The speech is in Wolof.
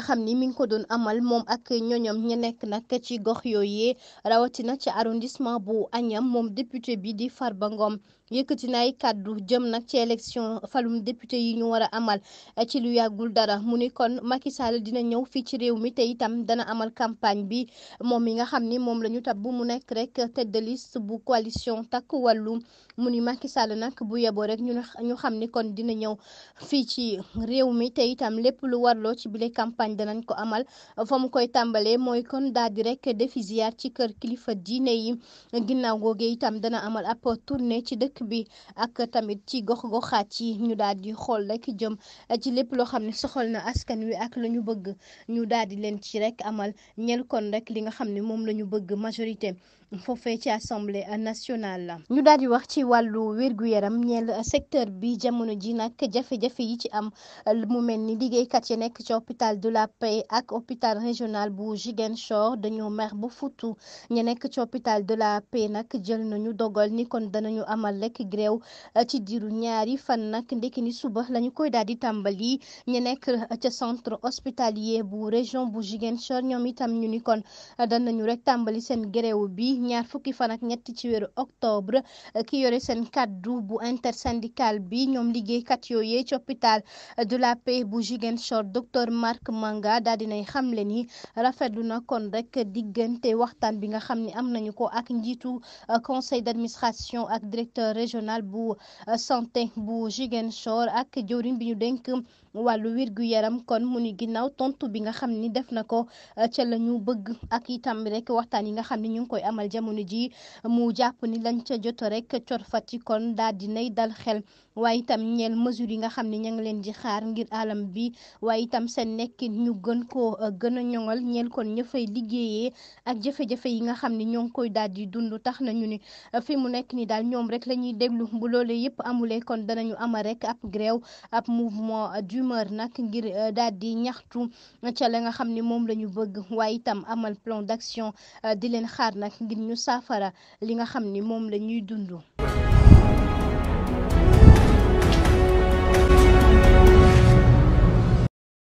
xam ni mi ngi ko doon amal moom ak ñoñom ña nekk nag ci gox yooyee rawatina ci arrondissement bu Agnam moom député bi di Farba Ngom yëkkati na ay kàddu jëm nag ci élection falum député yi ñu war a amal ci lu yàggul dara mu ni kon Macky Sall dina ñëw fii ci réew mi te itam dana amal campagne bi moom mi nga xam ni moom la ñu tabb mu nekk rek tête de liste bu coalition Takku Wallu mu ni Macky Sall nag bu yeboo rek ñu xam ni kon dina ñëw fii ci réew mi te itam lépp lu warloo ci bile campagne danañ ko amal fa mu koy tàmbalee mooy kon daal di rek defi ziar ci kër kilifa diine yi ginnaaw googee itam dana amal ab tournée ci dëkk bi ak tamit ci gox-goxaat yi ñu daal di xool rek jëm ci lépp loo xam ne soxal na askan wi ak la ñu bëgg ñu daal di leen ci rek amal ñel kon rek li nga xam ne moom la ñu bëgg majorité foofee ci assemblée nationale la. ñu daal di wax ci wàllu wér-gu-yaram ñeel secteur bi jamono ji nag jafe-jafe yi ci am mu mel ni liggéeykat yi nekk ci hôpital de la Paix ak hôpital régional bu Ziguinchor dañoo mer ba futu ñu nekk ci hôpital de la Paix nag jël nañu dogal ni kon danañu amal rek grève ci diiru ñaari fan nag ndekki ni suba lañu koy daal di tàmbali ñu nekk ca centre hospitalier bu région bu Ziguinchor ñoom itam ñu ni kon danañu rek tàmbali seen grève bi ñaar fukki fan ak ñett ci weeru octobre ki yore seen kaddu bu intersyndical bi ñoom liggéeykat yooyee ci hôpital de la Paix bu Ziguinchor docteur Marc Manga daal dinay xamle ni rafetlu na kon rek diggante waxtaan bi nga xam ne am nañu ko ak njiitu conseil d'administration ak directeur régional bu santé bu Ziguinchor ak jëwriñ bi ñu dénk wàllu wérgu yaram kon mu ni ginnaaw tontu bi nga xam ni def na ko ca la ñu bëgg ak itam rek waxtaan yi nga xam ne ñu ngi koy amal jamono ji mu jàpp ni lañ ca jot rek corfati kon daal di nay dal xel waaye itam ñeel mesures yi nga xam ne ña ngi leen di xaar ngir alam bi waaye itam seen nekkin ñu gën koo gën a ñoŋal ñeel kon ña fay liggéeyee ak jafe-jafe yi nga xam ne ñoo ngi koy daal di dund tax nañu ni fi mu nekk ni daal ñoom rek la ñuy déglu bu loolee yëpp amulee kon danañu amal rek ab grève ab mouvement d'humeur nag ngir daal di ñaxtu ca la nga xam ne moom la ñu bëgg waaye itam amal plan d'action di leen xaar nag ngir ñu saafara li nga xam ni moom la ñuy dund.